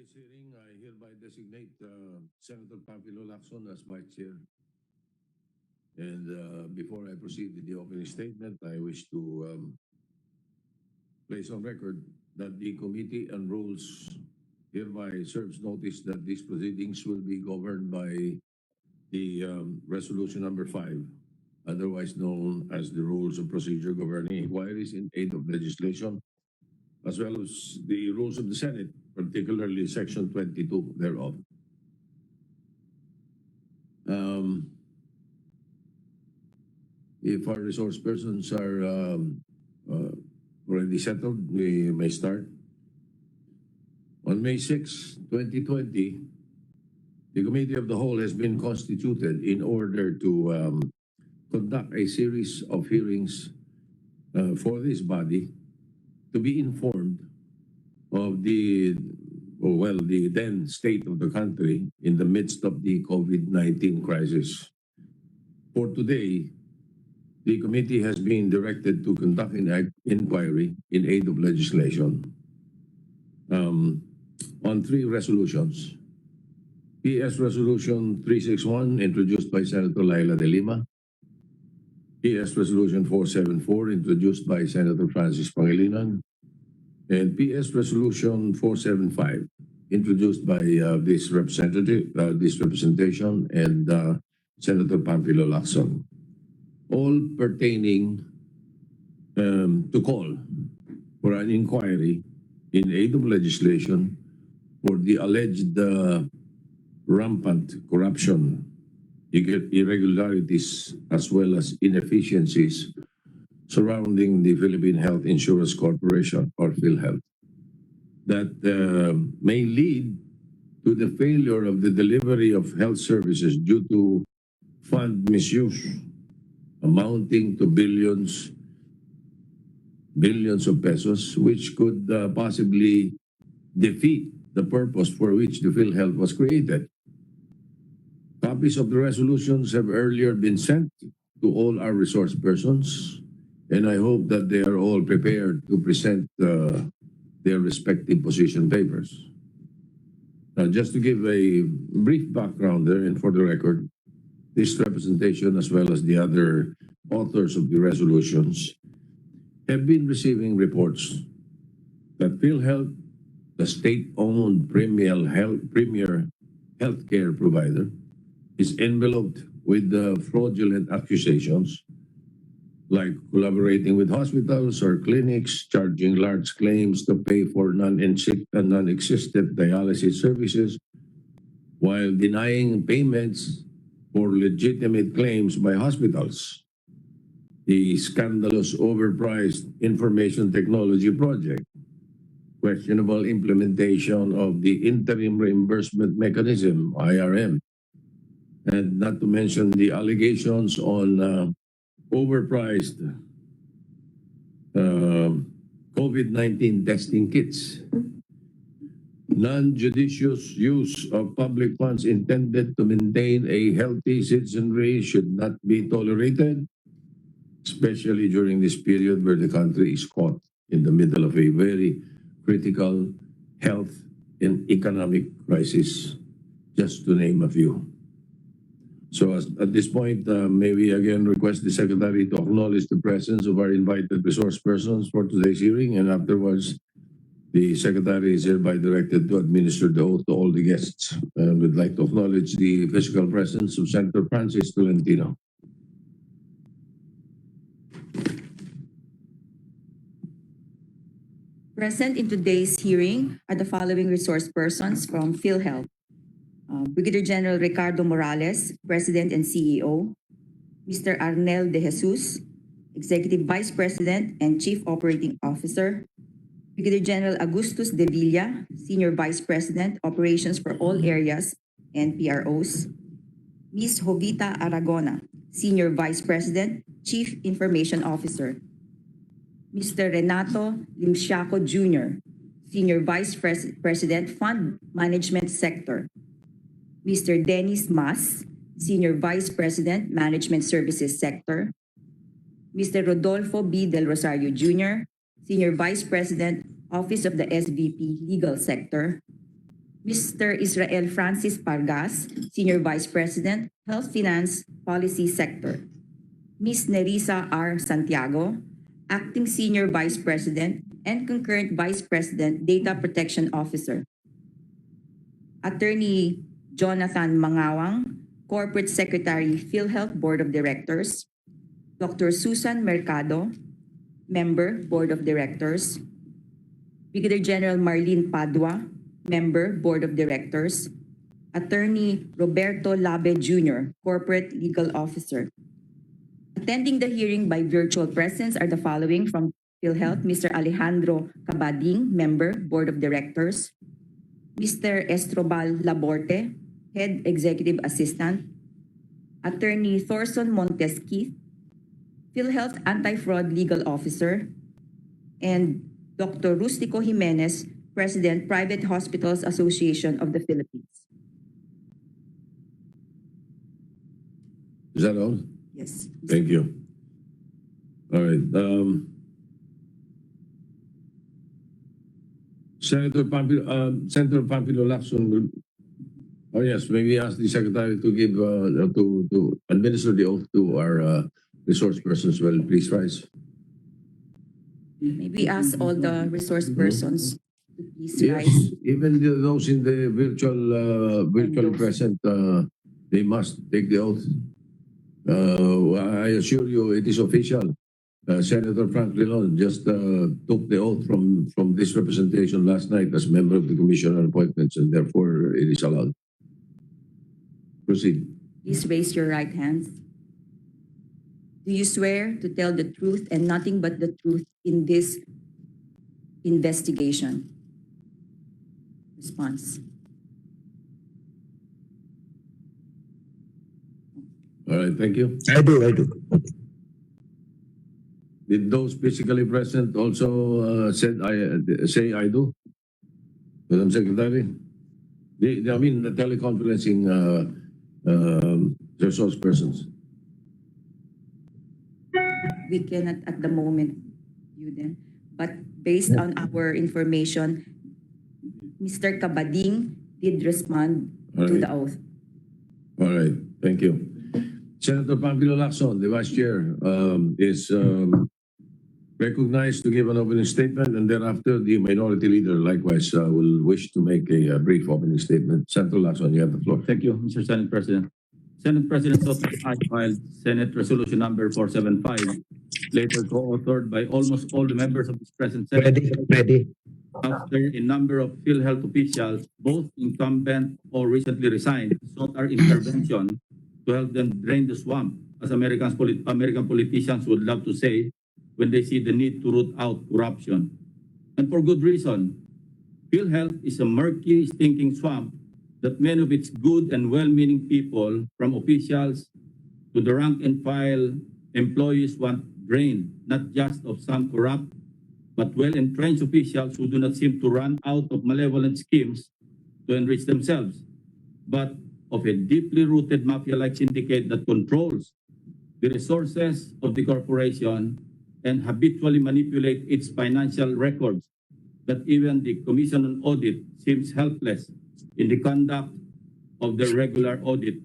this hearing, I hereby designate Senator Lacson as Vice Chair. And before I proceed with the opening statement, I wish to place on record that the Committee on Rules hereby serves notice that these proceedings will be governed by the Resolution Number 5, otherwise known as the Rules of Procedure Governing Inquiries in Aid of Legislation, as well as the rules of the Senate, particularly Section 22 thereof. If our resource persons are already settled, we may start. On May 6, 2020, the Committee of the Whole has been constituted in order to conduct a series of hearings for this body to be informed of the then state of the country in the midst of the COVID-19 crisis. For today, the committee has been directed to conduct an inquiry in aid of legislation on 3 resolutions. PS Resolution 361, introduced by Senator Laila de Lima. PS Resolution 474, introduced by Senator Francis Pangilinan. And PS Resolution 475, introduced by this representation and Senator Panfilo Lacson, all pertaining to call for an inquiry in aid of legislation for the alleged rampant corruption, irregularities, as well as inefficiencies surrounding the Philippine Health Insurance Corporation, or Philhealth, that may lead to the failure of the delivery of health services due to fund misuse amounting to billions of pesos, which could possibly defeat the purpose for which the Philhealth was created. Copies of the resolutions have earlier been sent to all our resource persons, and I hope that they are all prepared to present their respective position papers. Now, just to give a brief background there, and for the record, this representation, as well as the other authors of the resolutions, have been receiving reports that Philhealth, the state-owned premier healthcare provider, is enveloped with fraudulent accusations like collaborating with hospitals or clinics, charging large claims to pay for non-existent dialysis services, while denying payments for legitimate claims by hospitals. The scandalous overpriced information technology project, questionable implementation of the interim reimbursement mechanism, IRM, and not to mention the allegations on overpriced COVID-19 testing kits. Non-judicious use of public funds intended to maintain a healthy citizenry should not be tolerated, especially during this period where the country is caught in the middle of a very critical health and economic crisis, just to name a few. So at this point, may we again request the Secretary to acknowledge the presence of our invited resource persons for today's hearing, and afterwards, the Secretary is hereby directed to administer the oath to all the guests. And we'd like to acknowledge the physical presence of Senator Francis Tolentino. Present in today's hearing are the following resource persons from Philhealth. Brigadier General Ricardo Morales, President and CEO. Mr. Arnel De Jesus, Executive Vice President and Chief Operating Officer. Brigadier General Agustus De Villa, Senior Vice President, Operations for all areas and PROs. Ms. Jovita Aragona, Senior Vice President, Chief Information Officer. Mr. Renato Limsiaco Jr., Senior Vice President, Fund Management Sector. Mr. Dennis Mas, Senior Vice President, Management Services Sector. Mr. Rodolfo B. Del Rosario Jr., Senior Vice President, Office of the SVP Legal Sector. Mr. Israel Francis Pargas, Senior Vice President, Health Finance Policy Sector. Ms. Nerissa R. Santiago, Acting Senior Vice President and Concurrent Vice President, Data Protection Officer. Attorney Jonathan Mangawang, Corporate Secretary, Philhealth Board of Directors. Dr. Susan Mercado, Member, Board of Directors. Brigadier General Marlene Padua, Member, Board of Directors. Attorney Roberto Labe Jr., Corporate Legal Officer. Attending the hearing by virtual presence are the following from Philhealth: Mr. Alejandro Cabading, Member, Board of Directors. Mr. Estrobal Laborte, Head Executive Assistant. Attorney Thorson Montes Keith, Philhealth Anti-Fraud Legal Officer. And Dr. Rustico Jimenez, President, Private Hospitals Association of the Philippines. Is that all? Yes. Thank you. All right. Senator Pampilo Lacson will. Oh yes, maybe ask the secretary to give to administer the oath to our resource persons. Well, please rise. Maybe ask all the resource persons to please Yes, rise. even those in the virtually present, they must take the oath. I assure you, it is official. Senator Frank Rilon just took the oath from this representation last night as member of the Commission on Appointments, and therefore it is allowed. Proceed. Please raise your right hands. Do you swear to tell the truth and nothing but the truth in this investigation? Response. All right, thank you. I do. Did those physically present also say I do? Madam Secretary? I mean, the teleconferencing resource persons. We cannot at the moment view them, but based on our information, Mr. Cabading did respond to the oath. All right, thank you. Senator Pampilo Lacson, the Vice Chair, is recognized to give an opening statement, and thereafter the Minority Leader likewise will wish to make a brief opening statement. Senator Lacson, you have the floor. Thank you, Mr. Senate President. Senate President's office, I filed Senate Resolution Number 475, later co-authored by almost all the members of this present Senate. Ready. After a number of PhilHealth officials, both incumbent or recently resigned, sought our intervention to help them drain the swamp, as American politicians would love to say, when they see the need to root out corruption. And for good reason. PhilHealth is a murky, stinking swamp that many of its good and well-meaning people, from officials to the rank and file employees, want drained, not just of some corrupt, but well-entrenched officials who do not seem to run out of malevolent schemes to enrich themselves, but of a deeply rooted mafia-like syndicate that controls the resources of the corporation and habitually manipulate its financial records, that even the Commission on Audit seems helpless in the conduct of the regular audit.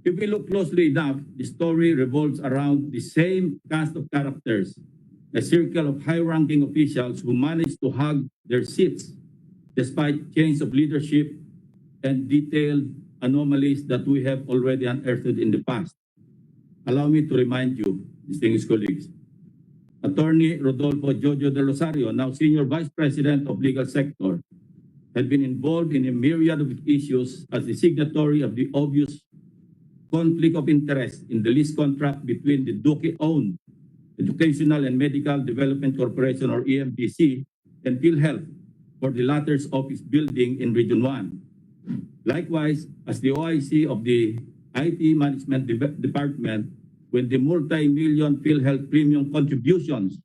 If we look closely enough, the story revolves around the same cast of characters, a circle of high-ranking officials who manage to hug their seats despite change of leadership and detailed anomalies that we have already unearthed in the past. Allow me to remind you, distinguished colleagues, Attorney Rodolfo Jojo de Rosario, now Senior Vice President of Legal Sector, had been involved in a myriad of issues as the signatory of the obvious conflict of interest in the lease contract between the Duque-owned Educational and Medical Development Corporation, or EMDC, and PhilHealth for the latter's office building in Region 1. Likewise, as the OIC of the IT Management Department, when the multi-million PhilHealth premium contributions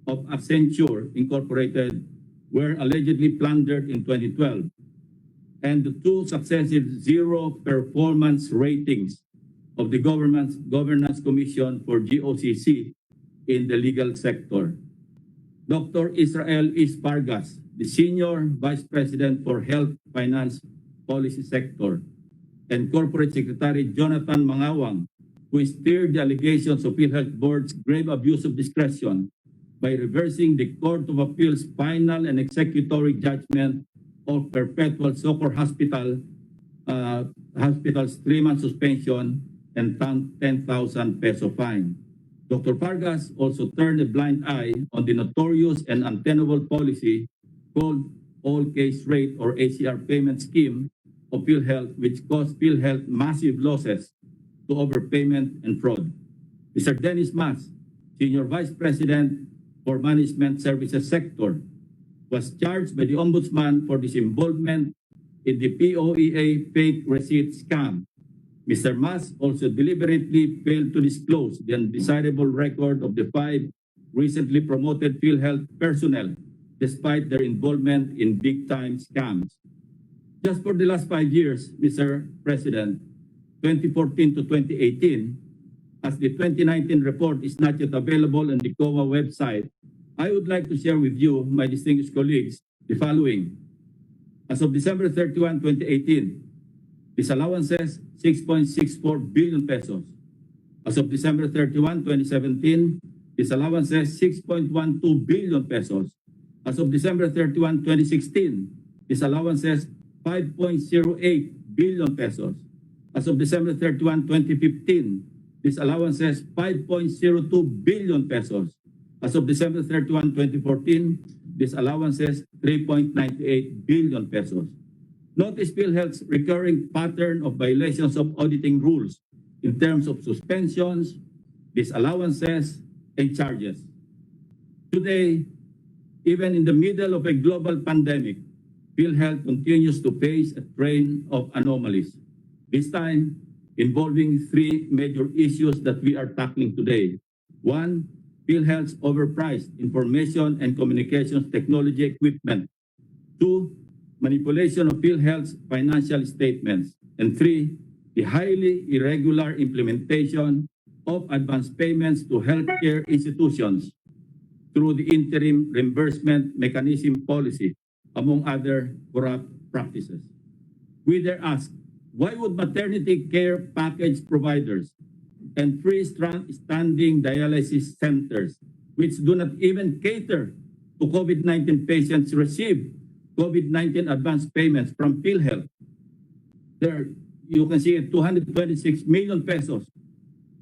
of Accenture Incorporated were allegedly plundered in 2012, and the two successive zero performance ratings of the Governance Commission for GOCC in the legal sector. Dr. Israel Ispargas, the Senior Vice President for Health Finance Policy Sector, and Corporate Secretary Jonathan Mangawang, who steered the allegations of Philhealth Board's grave abuse of discretion by reversing the Court of Appeals' final and executory judgment of Perpetual Soccer Hospital's 3-month suspension and 10,000 peso fine. Dr. Vargas also turned a blind eye on the notorious and untenable policy called All Case Rate or ACR payment scheme of Philhealth, which caused Philhealth massive losses to overpayment and fraud. Mr. Dennis Mas, Senior Vice President for Management Services Sector, was charged by the Ombudsman for his involvement in the POEA fake receipt scam. Mr. Mas also deliberately failed to disclose the undesirable record of the 5 recently promoted Philhealth personnel despite their involvement in big-time scams. Just for the last 5 years, Mr. President, 2014 to 2018, as the 2019 report is not yet available on the COA website, I would like to share with you, my distinguished colleagues, the following. As of December 31, 2018, disallowances, 6.64 billion pesos. As of December 31, 2017, disallowances, 6.12 billion pesos. As of December 31, 2016, disallowances, 5.08 billion pesos. As of December 31, 2015, disallowances, 5.02 billion pesos. As of December 31, 2014, disallowances, 3.98 billion pesos. Notice Philhealth's recurring pattern of violations of auditing rules in terms of suspensions, disallowances, and charges. Today, even in the middle of a global pandemic, Philhealth continues to face a train of anomalies, this time involving 3 major issues that we are tackling today. 1, Philhealth's overpriced information and communications technology equipment. 2, manipulation of Philhealth's financial statements. And 3, the highly irregular implementation of advance payments to healthcare institutions through the interim reimbursement mechanism policy, among other corrupt practices. We dare ask, why would maternity care package providers and freestanding dialysis centers, which do not even cater to COVID-19 patients, receive COVID-19 advance payments from Philhealth? There, you can see 226 million pesos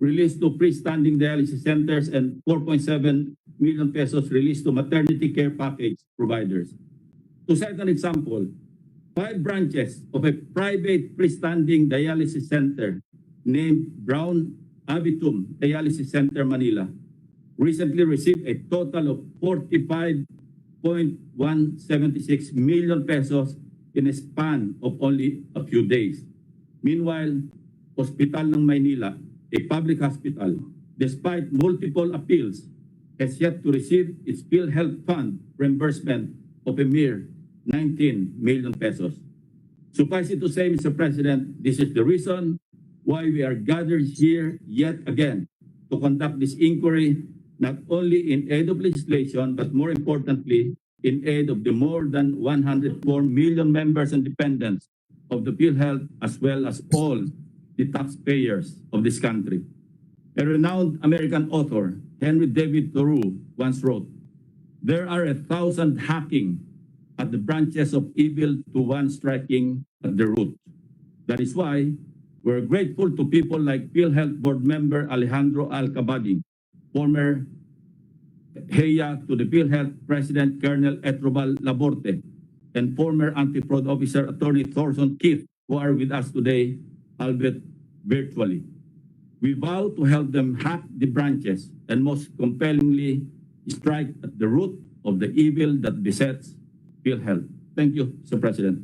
released to freestanding dialysis centers and 4.7 million pesos released to maternity care package providers. To cite an example, 5 branches of a private freestanding dialysis center named Brown Avitum Dialysis Center Manila recently received a total of 45.176 million pesos in a span of only a few days. Meanwhile, Hospital ng Maynila, a public hospital, despite multiple appeals, has yet to receive its Philhealth Fund reimbursement of a mere 19 million pesos. Suffice it to say, Mr. President, this is the reason why we are gathered here yet again to conduct this inquiry, not only in aid of legislation, but more importantly, in aid of the more than 104 million members and dependents of the Philhealth, as well as all the taxpayers of this country. A renowned American author, Henry David Thoreau, once wrote, "There are 1,000 hacking at the branches of evil to one striking at the root." That is why we're grateful to people like Philhealth board member Alejandro Alcabadi, former HEA to the Philhealth President Colonel Etrobal Laborte, and former anti-fraud officer Attorney Thorson Keith, who are with us today, albeit virtually. We vow to help them hack the branches and most compellingly strike at the root of the evil that besets Philhealth. Thank you, Mr. President.